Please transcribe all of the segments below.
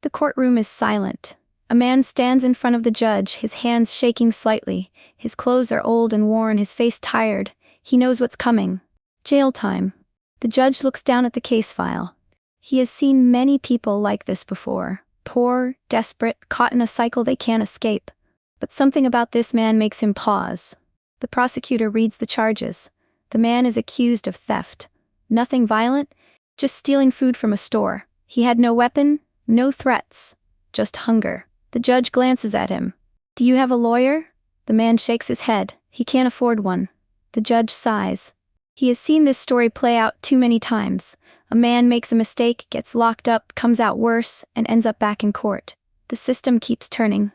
The courtroom is silent. A man stands in front of the judge, his hands shaking slightly. His clothes are old and worn, his face tired. He knows what's coming. Jail time. The judge looks down at the case file. He has seen many people like this before. Poor, desperate, caught in a cycle they can't escape. But something about this man makes him pause. The prosecutor reads the charges. The man is accused of theft. Nothing violent, just stealing food from a store. He had no weapon, no threats, just hunger. The judge glances at him. "Do you have a lawyer?" The man shakes his head. He can't afford one. The judge sighs. He has seen this story play out too many times. A man makes a mistake, gets locked up, comes out worse, and ends up back in court. The system keeps turning.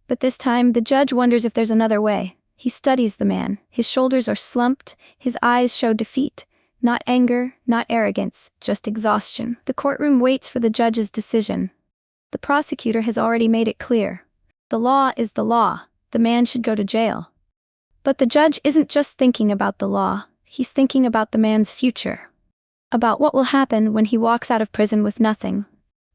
But this time, the judge wonders if there's another way. He studies the man. His shoulders are slumped. His eyes show defeat. Not anger, not arrogance, just exhaustion. The courtroom waits for the judge's decision. The prosecutor has already made it clear. The law is the law. The man should go to jail. But the judge isn't just thinking about the law. He's thinking about the man's future. About what will happen when he walks out of prison with nothing.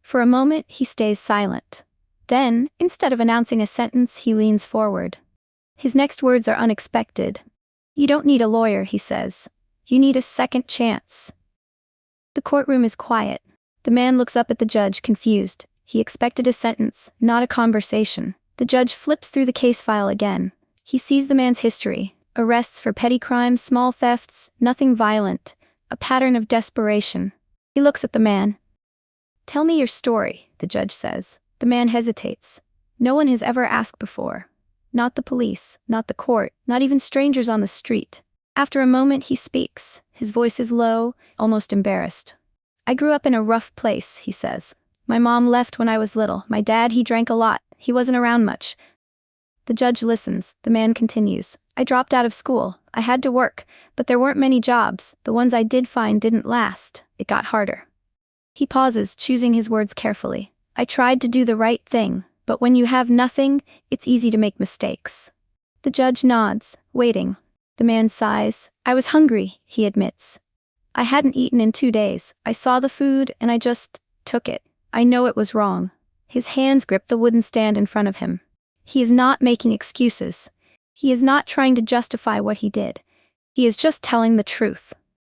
For a moment, he stays silent. Then, instead of announcing a sentence, he leans forward. His next words are unexpected. "You don't need a lawyer," he says. "You need a second chance." The courtroom is quiet. The man looks up at the judge, confused. He expected a sentence, not a conversation. The judge flips through the case file again. He sees the man's history. Arrests for petty crimes, small thefts, nothing violent. A pattern of desperation. He looks at the man. "Tell me your story," the judge says. The man hesitates. No one has ever asked before. Not the police, not the court, not even strangers on the street. After a moment he speaks. His voice is low, almost embarrassed. "I grew up in a rough place," he says. "My mom left when I was little. My dad, he drank a lot. He wasn't around much." The judge listens. The man continues. "I dropped out of school. I had to work, but there weren't many jobs. The ones I did find didn't last. It got harder." He pauses, choosing his words carefully. "I tried to do the right thing, but when you have nothing, it's easy to make mistakes." The judge nods, waiting. The man sighs. "I was hungry," he admits. "I hadn't eaten in 2 days. I saw the food, and I just took it. I know it was wrong." His hands grip the wooden stand in front of him. He is not making excuses. He is not trying to justify what he did. He is just telling the truth.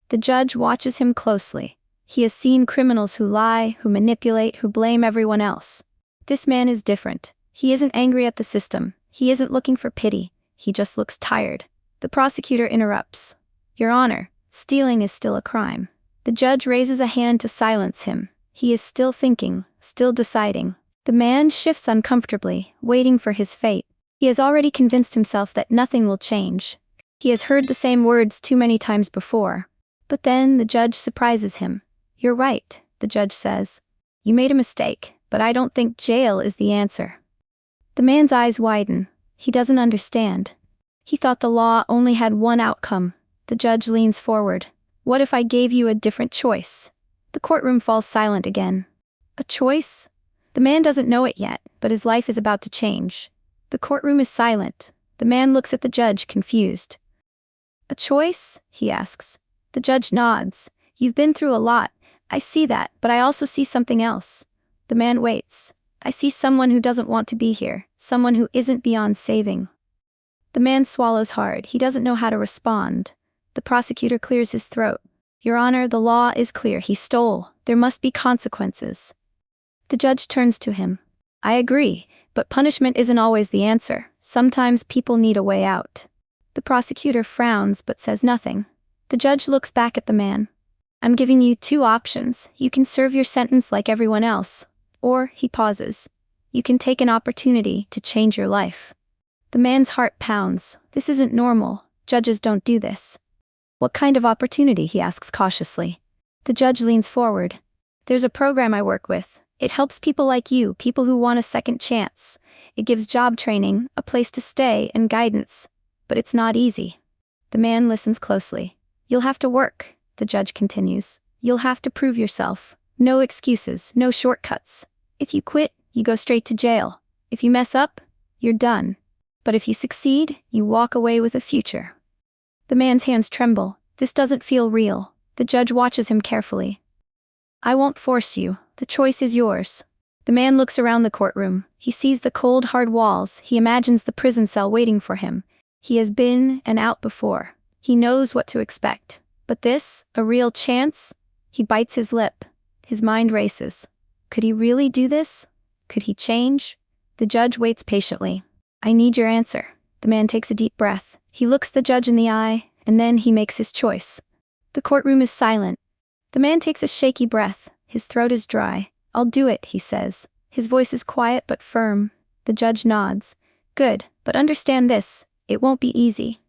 The judge watches him closely. He has seen criminals who lie, who manipulate, who blame everyone else. This man is different. He isn't angry at the system. He isn't looking for pity. He just looks tired. The prosecutor interrupts. "Your Honor, stealing is still a crime." The judge raises a hand to silence him. He is still thinking, still deciding. The man shifts uncomfortably, waiting for his fate. He has already convinced himself that nothing will change. He has heard the same words too many times before. But then the judge surprises him. "You're right," the judge says. "You made a mistake, but I don't think jail is the answer." The man's eyes widen. He doesn't understand. He thought the law only had one outcome. The judge leans forward. "What if I gave you a different choice?" The courtroom falls silent again. A choice? The man doesn't know it yet, but his life is about to change. The courtroom is silent. The man looks at the judge, confused. "A choice?" he asks. The judge nods. "You've been through a lot. I see that, but I also see something else." The man waits. "I see someone who doesn't want to be here, someone who isn't beyond saving." The man swallows hard. He doesn't know how to respond. The prosecutor clears his throat. "Your Honor, the law is clear. He stole. There must be consequences." The judge turns to him. "I agree, but punishment isn't always the answer. Sometimes people need a way out." The prosecutor frowns but says nothing. The judge looks back at the man. "I'm giving you 2 options. You can serve your sentence like everyone else. Or," he pauses, "you can take an opportunity to change your life." The man's heart pounds. This isn't normal. Judges don't do this. "What kind of opportunity?" he asks cautiously. The judge leans forward. "There's a program I work with. It helps people like you, people who want a second chance. It gives job training, a place to stay, and guidance. But it's not easy." The man listens closely. "You'll have to work," the judge continues. "You'll have to prove yourself. No excuses, no shortcuts. If you quit, you go straight to jail. If you mess up, you're done. But if you succeed, you walk away with a future." The man's hands tremble. This doesn't feel real. The judge watches him carefully. "I won't force you. The choice is yours." The man looks around the courtroom. He sees the cold, hard walls. He imagines the prison cell waiting for him. He has been and out before. He knows what to expect. But this, a real chance? He bites his lip. His mind races. Could he really do this? Could he change? The judge waits patiently. I need your answer. The man takes a deep breath. He looks the judge in the eye, and then he makes his choice. The courtroom is silent. The man takes a shaky breath. His throat is dry. I'll do it, he says. His voice is quiet but firm. The judge nods. Good, but understand this. It won't be easy.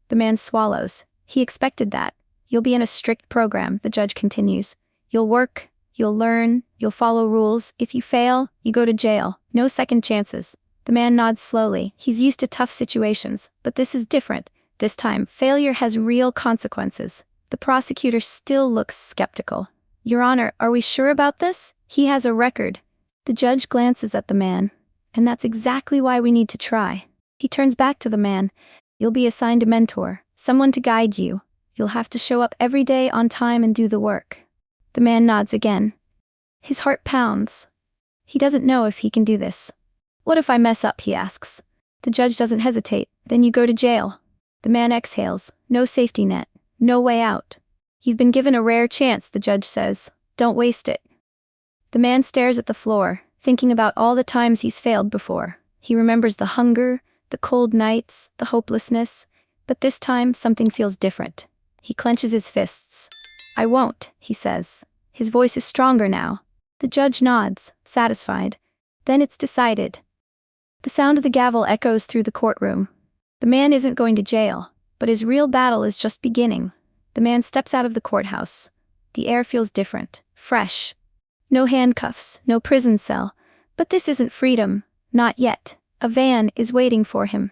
The man swallows. He expected that. You'll be in a strict program, the judge continues. You'll work, you'll learn, you'll follow rules. If you fail, you go to jail. No second chances. The man nods slowly. He's used to tough situations, but this is different. This time, failure has real consequences. The prosecutor still looks skeptical. Your Honor, are we sure about this? He has a record. The judge glances at the man. And that's exactly why we need to try. He turns back to the man. You'll be assigned a mentor, someone to guide you. You'll have to show up every day on time and do the work. The man nods again. His heart pounds. He doesn't know if he can do this. What if I mess up, he asks. The judge doesn't hesitate. Then you go to jail. The man exhales. No safety net. No way out. You've been given a rare chance, the judge says. Don't waste it. The man stares at the floor, thinking about all the times he's failed before. He remembers the hunger, the cold nights, the hopelessness. But this time, something feels different. He clenches his fists. I won't, he says. His voice is stronger now. The judge nods, satisfied. Then it's decided. The sound of the gavel echoes through the courtroom. The man isn't going to jail, but his real battle is just beginning. The man steps out of the courthouse. The air feels different, fresh. No handcuffs, no prison cell. But this isn't freedom, not yet. A van is waiting for him.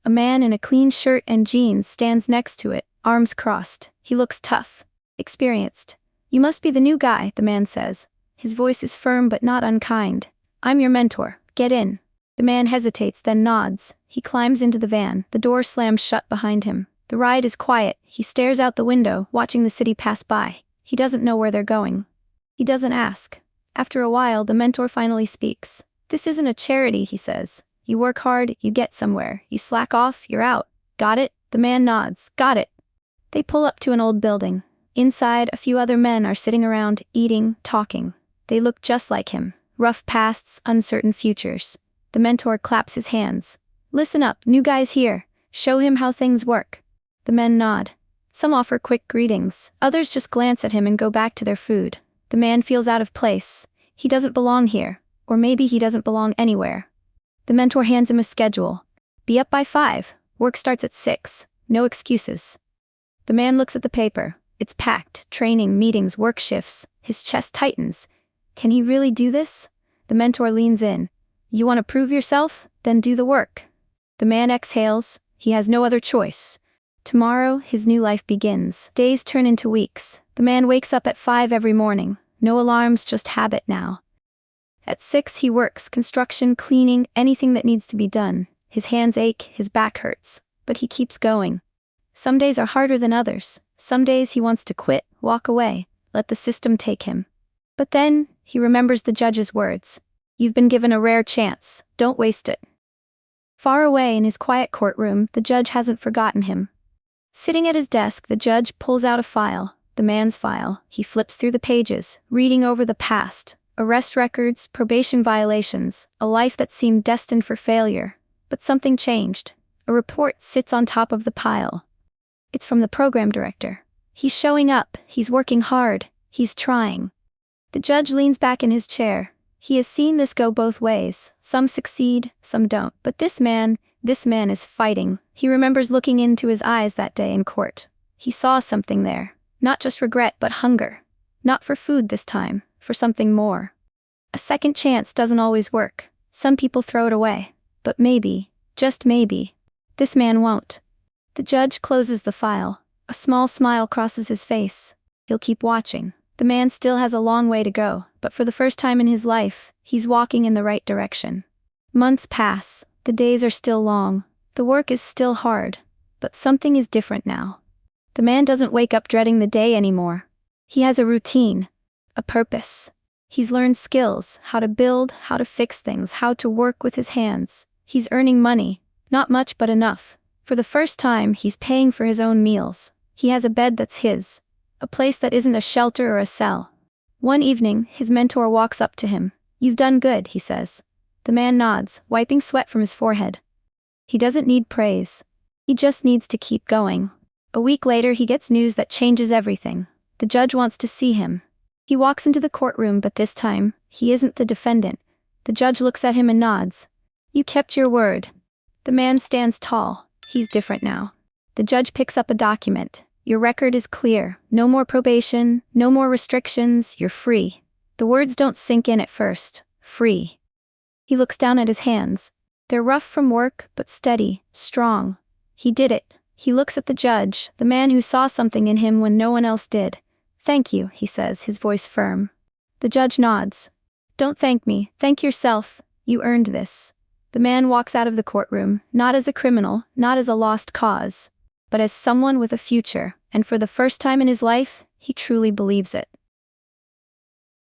A man in a clean shirt and jeans stands next to it, arms crossed. He looks tough, experienced. You must be the new guy, the man says. His voice is firm but not unkind. I'm your mentor. Get in. The man hesitates, then nods. He climbs into the van. The door slams shut behind him. The ride is quiet. He stares out the window, watching the city pass by. He doesn't know where they're going. He doesn't ask. After a while, the mentor finally speaks. This isn't a charity, he says. You work hard, you get somewhere. You slack off, you're out. Got it? The man nods. Got it. They pull up to an old building. Inside, a few other men are sitting around, eating, talking. They look just like him. Rough pasts, uncertain futures. The mentor claps his hands. Listen up, new guy's here. Show him how things work. The men nod. Some offer quick greetings. Others just glance at him and go back to their food. The man feels out of place. He doesn't belong here. Or maybe he doesn't belong anywhere. The mentor hands him a schedule. Be up by 5. Work starts at 6. No excuses. The man looks at the paper. It's packed. Training, meetings, work shifts. His chest tightens. Can he really do this? The mentor leans in. You want to prove yourself? Then do the work. The man exhales. He has no other choice. Tomorrow, his new life begins. Days turn into weeks. The man wakes up at 5 every morning. No alarms, just habit now. At 6 he works, construction, cleaning, anything that needs to be done. His hands ache, his back hurts. But he keeps going. Some days are harder than others. Some days he wants to quit, walk away, let the system take him. But then, he remembers the judge's words. You've been given a rare chance. Don't waste it. Far away in his quiet courtroom, the judge hasn't forgotten him. Sitting at his desk, the judge pulls out a file, the man's file. He flips through the pages, reading over the past. Arrest records, probation violations, a life that seemed destined for failure. But something changed. A report sits on top of the pile. It's from the program director. He's showing up, he's working hard, he's trying. The judge leans back in his chair. He has seen this go both ways. Some succeed, some don't. But this man is fighting. He remembers looking into his eyes that day in court. He saw something there. Not just regret, but hunger. Not for food this time, for something more. A second chance doesn't always work. Some people throw it away. But maybe, just maybe, this man won't. The judge closes the file. A small smile crosses his face. He'll keep watching. The man still has a long way to go, but for the first time in his life, he's walking in the right direction. Months pass. The days are still long. The work is still hard. But something is different now. The man doesn't wake up dreading the day anymore. He has a routine. A purpose. He's learned skills, how to build, how to fix things, how to work with his hands. He's earning money. Not much, but enough. For the first time, he's paying for his own meals. He has a bed that's his. A place that isn't a shelter or a cell. One evening, his mentor walks up to him. "You've done good," he says. The man nods, wiping sweat from his forehead. He doesn't need praise. He just needs to keep going. A week later, he gets news that changes everything. The judge wants to see him. He walks into the courtroom, but this time, he isn't the defendant. The judge looks at him and nods. "You kept your word." The man stands tall. He's different now. The judge picks up a document. "Your record is clear. No more probation, no more restrictions, you're free." The words don't sink in at first. Free. He looks down at his hands. They're rough from work, but steady, strong. He did it. He looks at the judge, the man who saw something in him when no one else did. "Thank you," he says, his voice firm. The judge nods. "Don't thank me, thank yourself. You earned this." The man walks out of the courtroom, not as a criminal, not as a lost cause, but as someone with a future, and for the first time in his life, he truly believes it.